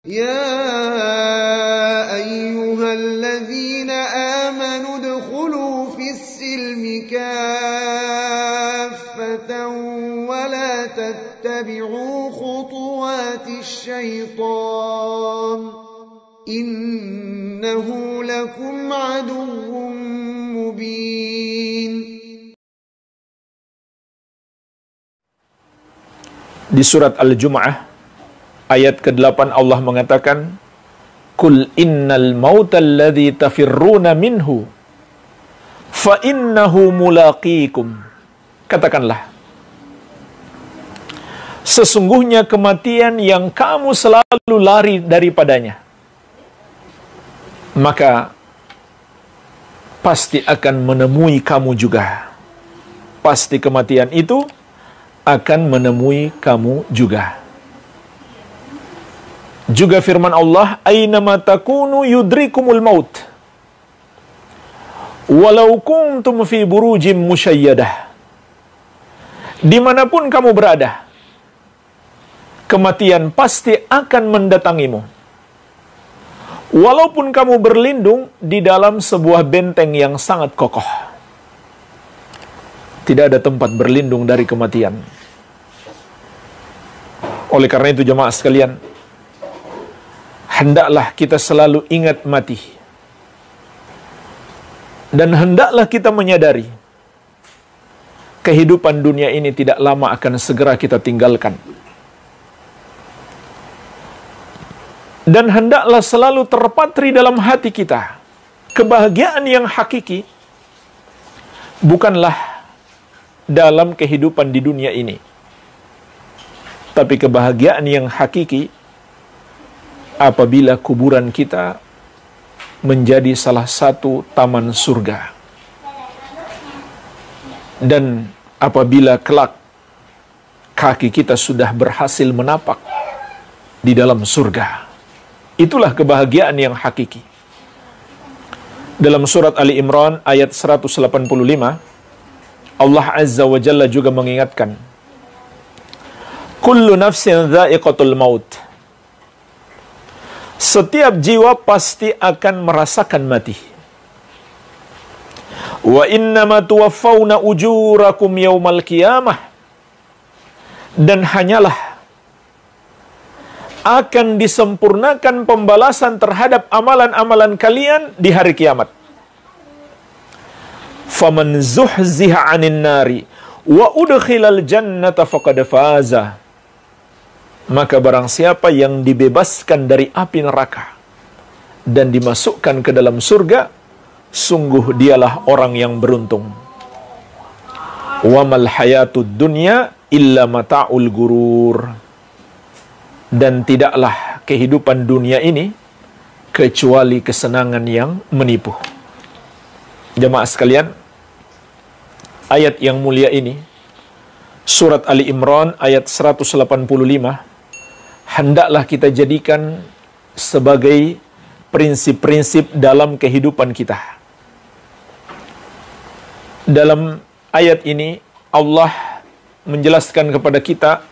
يا أيها الذين آمنوا ادخلوا في السلم كافة ولا تتبعوا خطوات الشيطان إنه لكم عدو مبين. Di surat Al-Jumu'ah ayat ke-8 Allah mengatakan, Kul innal mautal ladzi tafirruna minhu fa innahu mulaqikum. Katakanlah, sesungguhnya kematian yang kamu selalu lari daripadanya, maka pasti akan menemui kamu juga. Pasti kematian itu akan menemui kamu juga. Juga firman Allah, Aynama takunu yudrikumul maut walau kuntum fi burujim musyayyadah. Dimanapun kamu berada, kematian pasti akan mendatangimu. Walaupun kamu berlindung di dalam sebuah benteng yang sangat kokoh. Tidak ada tempat berlindung dari kematian. Oleh karena itu jemaah sekalian, hendaklah kita selalu ingat mati. Dan hendaklah kita menyadari, kehidupan dunia ini tidak lama akan segera kita tinggalkan. Dan hendaklah selalu terpatri dalam hati kita, kebahagiaan yang hakiki bukanlah dalam kehidupan di dunia ini, tapi kebahagiaan yang hakiki apabila kuburan kita menjadi salah satu taman surga. Dan apabila kelak kaki kita sudah berhasil menapak di dalam surga, itulah kebahagiaan yang hakiki. Dalam surat Ali Imran ayat 185, Allah Azza wa Jalla juga mengingatkan, Kullu nafsin dha'iqatul maut. Setiap jiwa pasti akan merasakan mati. Wa innama tuwaffawna ujurakum yaumal qiyamah. Dan hanyalah akan disempurnakan pembalasan terhadap amalan-amalan kalian di hari kiamat. Faman zuhziha 'anil nari wa udkhilal jannata faqad faza. Maka barang siapa yang dibebaskan dari api neraka dan dimasukkan ke dalam surga, sungguh dialah orang yang beruntung. Wa mal hayatud dunya illa mata'ul gurur. Dan tidaklah kehidupan dunia ini kecuali kesenangan yang menipu. Jemaah sekalian, ayat yang mulia ini, surat Ali Imran ayat 185, hendaklah kita jadikan sebagai prinsip-prinsip dalam kehidupan kita. Dalam ayat ini, Allah menjelaskan kepada kita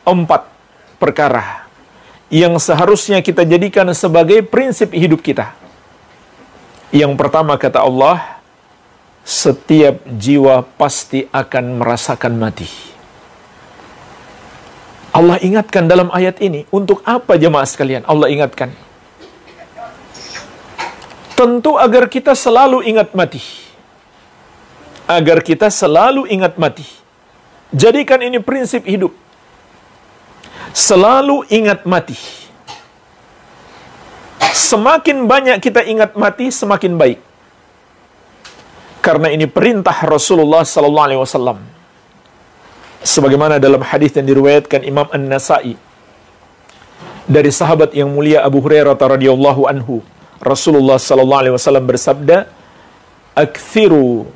4 perkara yang seharusnya kita jadikan sebagai prinsip hidup kita. Yang pertama kata Allah, setiap jiwa pasti akan merasakan mati. Allah ingatkan dalam ayat ini, untuk apa jemaah sekalian Allah ingatkan? Tentu agar kita selalu ingat mati. Agar kita selalu ingat mati. Jadikan ini prinsip hidup. Selalu ingat mati. Semakin banyak kita ingat mati, semakin baik. Karena ini perintah Rasulullah sallallahu alaihi wasallam. Sebagaimana dalam hadis yang diriwayatkan Imam An-Nasa'i dari sahabat yang mulia Abu Hurairah radhiyallahu anhu, Rasulullah sallallahu alaihi wasallam bersabda, "Aktsiru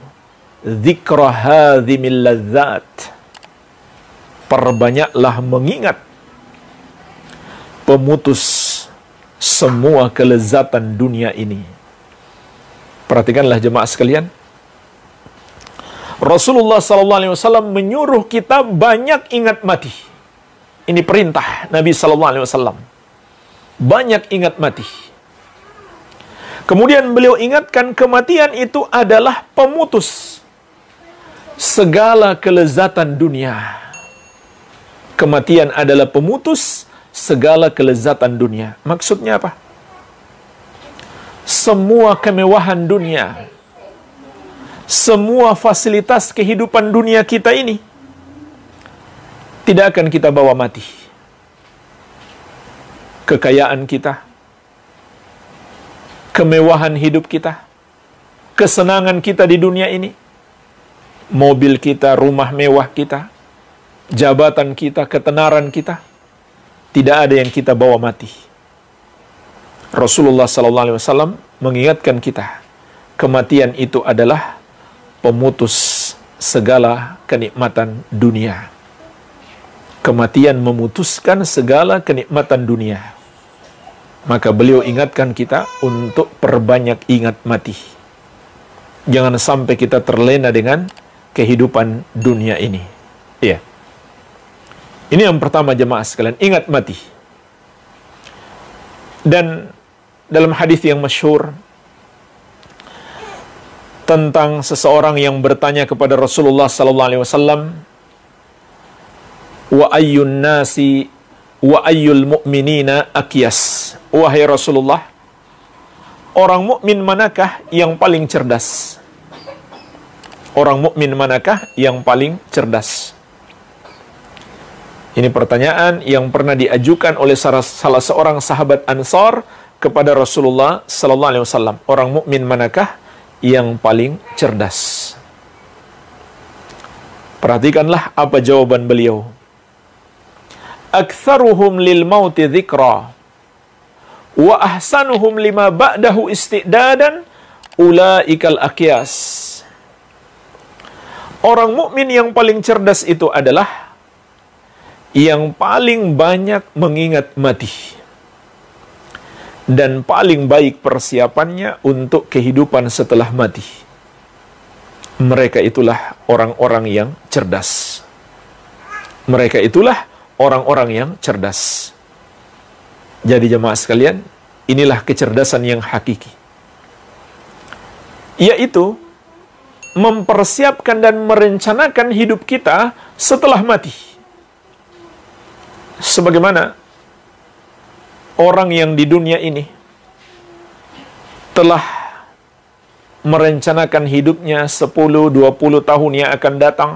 dzikra hadzimil ladzat." Perbanyaklah mengingat pemutus semua kelezatan dunia ini. Perhatikanlah jemaah sekalian. Rasulullah SAW menyuruh kita banyak ingat mati. Ini perintah Nabi SAW. banyak ingat mati. Kemudian beliau ingatkan kematian itu adalah pemutus segala kelezatan dunia. Kematian adalah pemutus segala kelezatan dunia. Maksudnya apa? Semua kemewahan dunia, semua fasilitas kehidupan dunia kita ini tidak akan kita bawa mati. Kekayaan kita, kemewahan hidup kita, kesenangan kita di dunia ini, mobil kita, rumah mewah kita, jabatan kita, ketenaran kita, tidak ada yang kita bawa mati. Rasulullah SAW mengingatkan kita, kematian itu adalah pemutus segala kenikmatan dunia. Kematian memutuskan segala kenikmatan dunia. Maka beliau ingatkan kita untuk perbanyak ingat mati. Jangan sampai kita terlena dengan kehidupan dunia ini. Iya. Ini yang pertama jemaah sekalian, ingat mati. Dan dalam hadis yang masyhur tentang seseorang yang bertanya kepada Rasulullah SAW, wa ayyun nasi wa ayyul mu'minina akyas. Wahai Rasulullah, orang mukmin manakah yang paling cerdas? Orang mukmin manakah yang paling cerdas? Ini pertanyaan yang pernah diajukan oleh salah seorang sahabat Ansar kepada Rasulullah sallallahu alaihi wasallam. Orang mukmin manakah yang paling cerdas? Perhatikanlah apa jawaban beliau. Aktsaruhum lil mauti dzikra wa ahsanuhum lima ba'dahu istidadan ulaikal aqyas. Orang mukmin yang paling cerdas itu adalah yang paling banyak mengingat mati dan paling baik persiapannya untuk kehidupan setelah mati. Mereka itulah orang-orang yang cerdas. Mereka itulah orang-orang yang cerdas. Jadi jemaah sekalian, inilah kecerdasan yang hakiki, yaitu mempersiapkan dan merencanakan hidup kita setelah mati. Sebagaimana orang yang di dunia ini telah merencanakan hidupnya 10-20 tahun yang akan datang,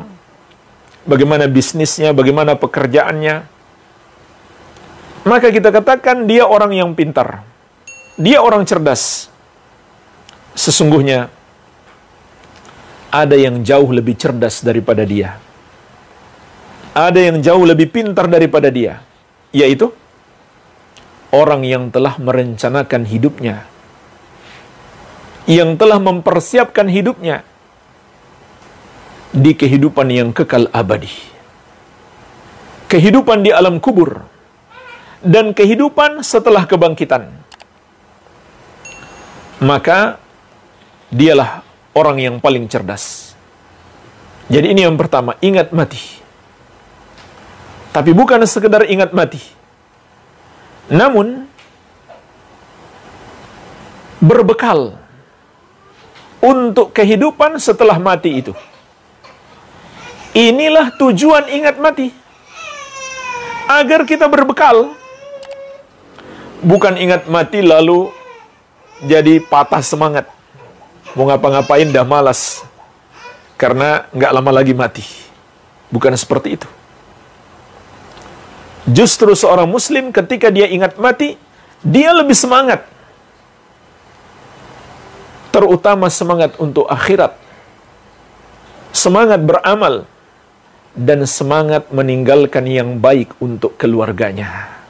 bagaimana bisnisnya, bagaimana pekerjaannya, maka kita katakan dia orang yang pintar, dia orang cerdas. Sesungguhnya ada yang jauh lebih cerdas daripada dia, ada yang jauh lebih pintar daripada dia, yaitu orang yang telah merencanakan hidupnya, yang telah mempersiapkan hidupnya di kehidupan yang kekal abadi, kehidupan di alam kubur, dan kehidupan setelah kebangkitan. Maka dialah orang yang paling cerdas. Jadi ini yang pertama, ingat mati. Tapi bukan sekedar ingat mati, namun berbekal untuk kehidupan setelah mati itu. Inilah tujuan ingat mati, agar kita berbekal. Bukan ingat mati lalu jadi patah semangat, mau ngapa-ngapain dah malas karena nggak lama lagi mati. Bukan seperti itu. Justru seorang muslim ketika dia ingat mati, dia lebih semangat. Terutama semangat untuk akhirat, semangat beramal, dan semangat meninggalkan yang baik untuk keluarganya.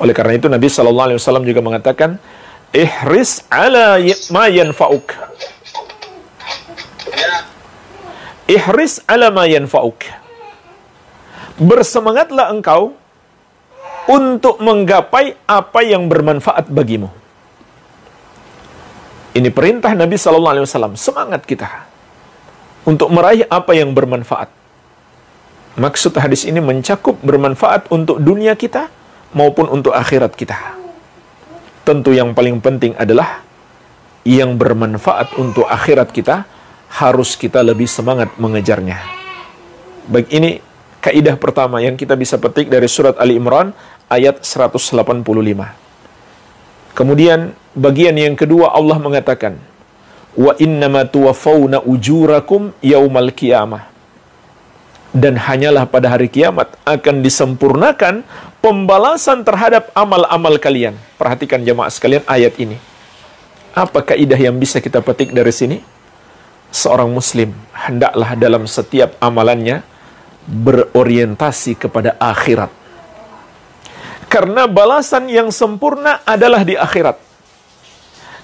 Oleh karena itu Nabi SAW juga mengatakan, ihris ala ma yanfa'uk. Ihris ala ma yanfa'uk. Bersemangatlah engkau untuk menggapai apa yang bermanfaat bagimu. Ini perintah Nabi SAW. Semangat kita untuk meraih apa yang bermanfaat. Maksud hadis ini mencakup bermanfaat untuk dunia kita, maupun untuk akhirat kita. Tentu yang paling penting adalah yang bermanfaat untuk akhirat kita, harus kita lebih semangat mengejarnya. Baik, ini kaidah pertama yang kita bisa petik dari surat Ali Imran ayat 185. Kemudian bagian yang kedua, Allah mengatakan, wa innama tuwaffawna ujurakum yaumal qiyamah. Dan hanyalah pada hari kiamat akan disempurnakan pembalasan terhadap amal-amal kalian. Perhatikan jemaah sekalian ayat ini. Apa kaidah yang bisa kita petik dari sini? Seorang muslim hendaklah dalam setiap amalannya berorientasi kepada akhirat. Karena balasan yang sempurna adalah di akhirat.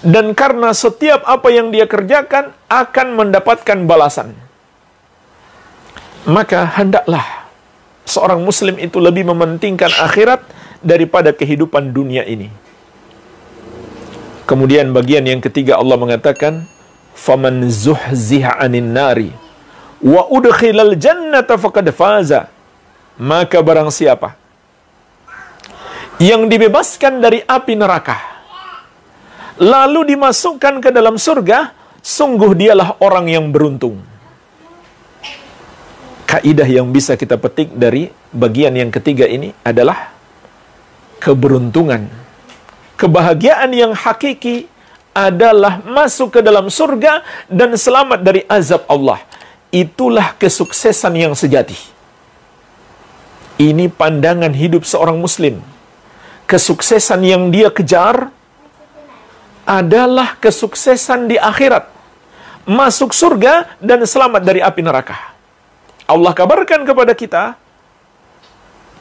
Dan karena setiap apa yang dia kerjakan akan mendapatkan balasan. Maka hendaklah seorang muslim itu lebih mementingkan akhirat daripada kehidupan dunia ini. Kemudian bagian yang ketiga, Allah mengatakan, faman zuhziha 'anil nari wa udkhilal jannata faqad faza. Maka barang siapa yang dibebaskan dari api neraka lalu dimasukkan ke dalam surga, sungguh dialah orang yang beruntung. Kaidah yang bisa kita petik dari bagian yang ketiga ini adalah keberuntungan. Kebahagiaan yang hakiki adalah masuk ke dalam surga dan selamat dari azab Allah. Itulah kesuksesan yang sejati. Ini pandangan hidup seorang muslim. Kesuksesan yang dia kejar adalah kesuksesan di akhirat. Masuk surga dan selamat dari api neraka. Allah kabarkan kepada kita,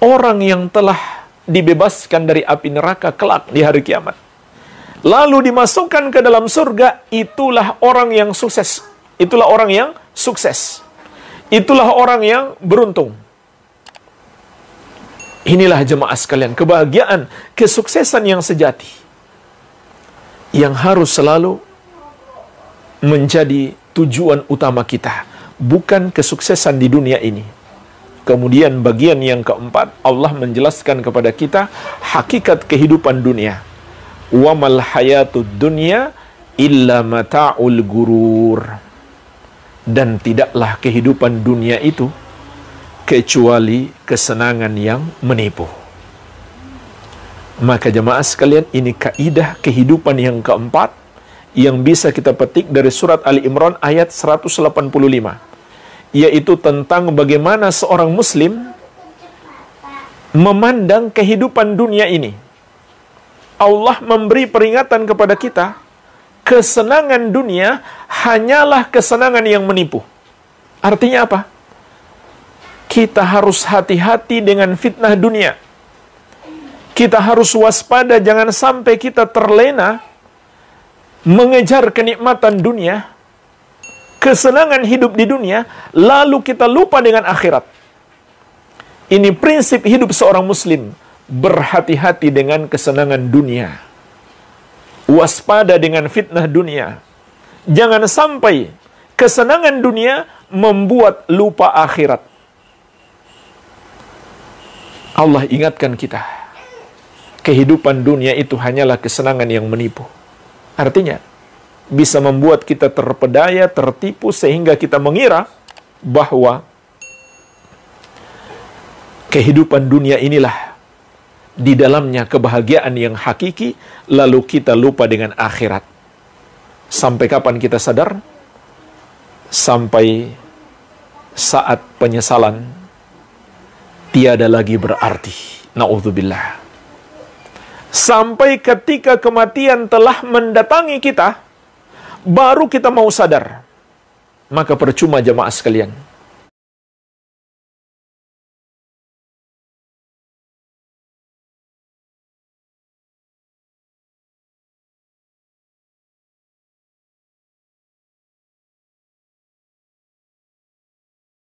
orang yang telah dibebaskan dari api neraka kelak di hari kiamat, lalu dimasukkan ke dalam surga, itulah orang yang sukses. Itulah orang yang sukses. Itulah orang yang beruntung. Inilah jemaah sekalian, kebahagiaan, kesuksesan yang sejati, yang harus selalu menjadi tujuan utama kita. Bukan kesuksesan di dunia ini. Kemudian bagian yang keempat, Allah menjelaskan kepada kita hakikat kehidupan dunia. Wa mal hayatud dunya illa mata'ul gurur. Dan tidaklah kehidupan dunia itu kecuali kesenangan yang menipu. Maka jemaah sekalian, ini kaidah kehidupan yang keempat yang bisa kita petik dari surat Ali Imran ayat 185. Yaitu tentang bagaimana seorang muslim memandang kehidupan dunia ini. Allah memberi peringatan kepada kita, kesenangan dunia hanyalah kesenangan yang menipu. Artinya apa? Kita harus hati-hati dengan fitnah dunia. Kita harus waspada jangan sampai kita terlena mengejar kenikmatan dunia, kesenangan hidup di dunia, lalu kita lupa dengan akhirat. Ini prinsip hidup seorang muslim. Berhati-hati dengan kesenangan dunia. Waspada dengan fitnah dunia. Jangan sampai kesenangan dunia membuat lupa akhirat. Allah ingatkan kita, kehidupan dunia itu hanyalah kesenangan yang menipu. Artinya, bisa membuat kita terpedaya, tertipu, sehingga kita mengira bahwa kehidupan dunia inilah di dalamnya kebahagiaan yang hakiki, lalu kita lupa dengan akhirat. Sampai kapan kita sadar? Sampai saat penyesalan tiada lagi berarti. Na'udzubillah. Sampai ketika kematian telah mendatangi kita, baru kita mau sadar. Maka percuma jemaah sekalian.